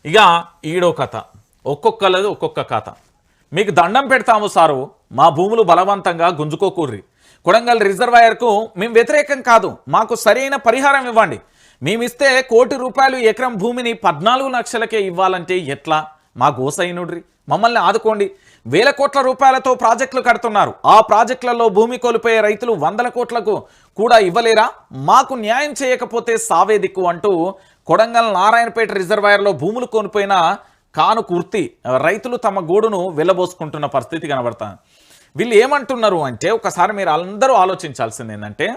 ఇక ఈడో కథ, ఒక్కొక్కలది ఒక్కొక్క కథ. మీకు దండం పెడతాము సారు, మా భూములు బలవంతంగా గుంజుకోకూర్రి. కొడంగల్ రిజర్వాయర్కు మేము వ్యతిరేకం కాదు, మాకు సరైన పరిహారం ఇవ్వండి. మేమిస్తే ₹1,00,00,000 ఎకరం భూమిని 14 లక్షలకే ఇవ్వాలంటే ఎట్లా? మా గోసైనుడ్రి, మమ్మల్ని ఆదుకోండి. వేల కోట్ల రూపాయలతో ప్రాజెక్టులు కడుతున్నారు. ఆ ప్రాజెక్టులలో భూమి కోల్పోయే రైతులు 100 కోట్లకు కూడా ఇవ్వలేరా? మాకు న్యాయం చేయకపోతే సావే దిక్కు అంటూ కొడంగల్ నారాయణపేట రిజర్వాయర్లో భూములు కోల్పోయిన కాను కుర్తి రైతులు తమ గోడును వెళ్ళబోసుకుంటున్న పరిస్థితి కనబడుతుంది. వీళ్ళు ఏమంటున్నారు అంటే, ఒకసారి మీరు అందరూ ఆలోచించాల్సింది ఏంటంటే,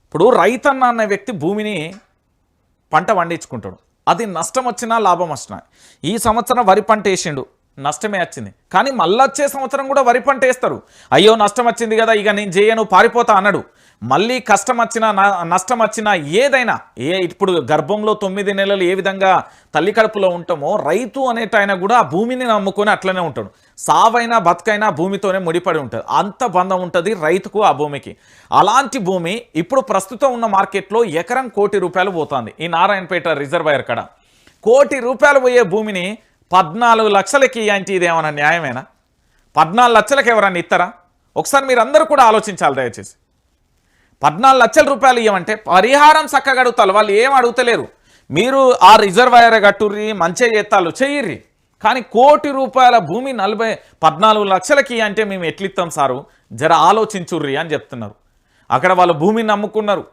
ఇప్పుడు రైతన్న అనే వ్యక్తి భూమిని పంట పండించుకుంటాడు. అది నష్టం వచ్చినా లాభం వచ్చినా, ఈ సంవత్సరం వరి పంట వేసిండు, నష్టమే వచ్చింది. కానీ మళ్ళీ వచ్చే సంవత్సరం కూడా వరి పంట వేస్తారు. అయ్యో నష్టం వచ్చింది కదా, ఇక నేను చేయను పారిపోతా అన్నాడు. మళ్ళీ కష్టం వచ్చినా నష్టం వచ్చినా ఏదైనా, ఇప్పుడు గర్భంలో 9 నెలలు ఏ విధంగా తల్లి కడుపులో ఉంటామో, రైతు అనేటైనా కూడా ఆ భూమిని నమ్ముకొని అట్లనే ఉంటాడు. సావైనా బతుకైనా భూమితోనే ముడిపడి ఉంటుంది. అంత బంధం ఉంటుంది రైతుకు ఆ భూమికి. అలాంటి భూమి ఇప్పుడు ప్రస్తుతం ఉన్న మార్కెట్లో ఎకరం ₹1,00,00,000 పోతుంది. ఈ నారాయణపేట రిజర్వాయర్ కాడ ₹1,00,00,000 పోయే భూమిని 14 లక్షలకి అంటే ఇదేమన్నా న్యాయమేనా? 14 లక్షలకు ఎవరన్నా ఇస్తారా? ఒకసారి మీరు అందరూ కూడా ఆలోచించాలి దయచేసి. 14 లక్షల రూపాయలు ఇవ్వమంటే పరిహారం చక్కగా అడుగుతారు. వాళ్ళు ఏం అడుగుతలేరు. మీరు ఆ రిజర్వాయర్ కట్టుర్రి, మంచిగా చేస్తాలు చెయ్యిర్రి. కానీ ₹1,00,00,000 భూమి 14 లక్షలకి అంటే మేము ఎట్లిస్తాం సారు, జర ఆలోచించుర్రి అని చెప్తున్నారు. అక్కడ వాళ్ళ భూమిని నమ్ముకున్నారు.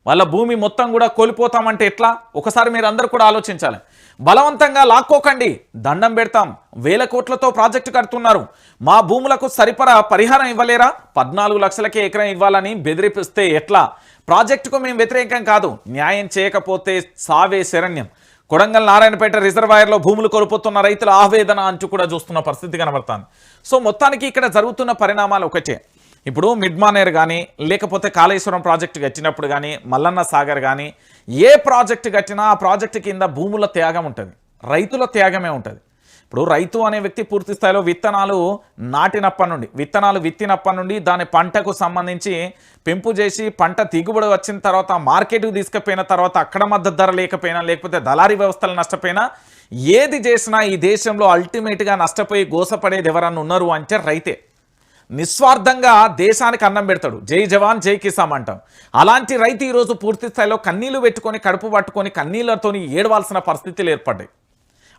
వాళ్ళ భూమి మొత్తం కూడా కోల్పోతామంటే ఎట్లా? ఒకసారి మీరు అందరూ కూడా ఆలోచించాలి. బలవంతంగా లాక్కోకండి, దండం పెడతాం. వేల కోట్లతో ప్రాజెక్టు కడుతున్నారు. మా భూములకు సరిపడా పరిహారం ఇవ్వలేరా? 14 లక్షలకే ఎకరం ఇవ్వాలని బెదిరిపిస్తే ఎట్లా? ప్రాజెక్టుకు మేము వ్యతిరేకం కాదు, న్యాయం చేయకపోతే సావే శరణ్యం. కొడంగల్ నారాయణపేట రిజర్వాయర్లో భూములు కోల్పోతున్న రైతుల ఆవేదన అంటూ కూడా చూస్తున్న పరిస్థితి కనబడుతుంది. సో మొత్తానికి ఇక్కడ జరుగుతున్న పరిణామాలు ఒకటే. ఇప్పుడు మిడ్మానేర్ కానీ, లేకపోతే కాళేశ్వరం ప్రాజెక్టు కట్టినప్పుడు కానీ, మల్లన్న సాగర్ కానీ, ఏ ప్రాజెక్టు కట్టినా ఆ ప్రాజెక్టు కింద భూముల త్యాగం ఉంటుంది, రైతుల త్యాగమే ఉంటుంది. ఇప్పుడు రైతు అనే వ్యక్తి పూర్తి స్థాయిలో విత్తనాలు నాటినప్పటి నుండి, విత్తనాలు విత్తినప్పటి నుండి దాని పంటకు సంబంధించి పెంపు చేసి పంట దిగుబడి వచ్చిన తర్వాత మార్కెట్కు తీసుకుపోయిన తర్వాత అక్కడ మద్దతు ధర లేకపోయినా, లేకపోతే దళారీ వ్యవస్థలు నష్టపోయినా, ఏది చేసినా ఈ దేశంలో అల్టిమేట్గా నష్టపోయి గోసపడేది ఎవరన్నా ఉన్నారు అంటే రైతే. నిస్వార్థంగా దేశానికి అన్నం పెడతాడు. జై జవాన్ జై కిసాన్ అంటాం. అలాంటి రైతు ఈరోజు పూర్తి స్థాయిలో కన్నీళ్లు పెట్టుకొని, కడుపు పట్టుకొని, కన్నీళ్లతో ఏడవాల్సిన పరిస్థితులు ఏర్పడ్డాయి.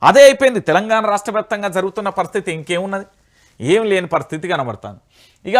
అదే అయిపోయింది తెలంగాణ రాష్ట్ర వ్యాప్తంగా జరుగుతున్న పరిస్థితి. ఇంకేమున్నది? ఏం లేని పరిస్థితి కనబడుతుంది. ఇక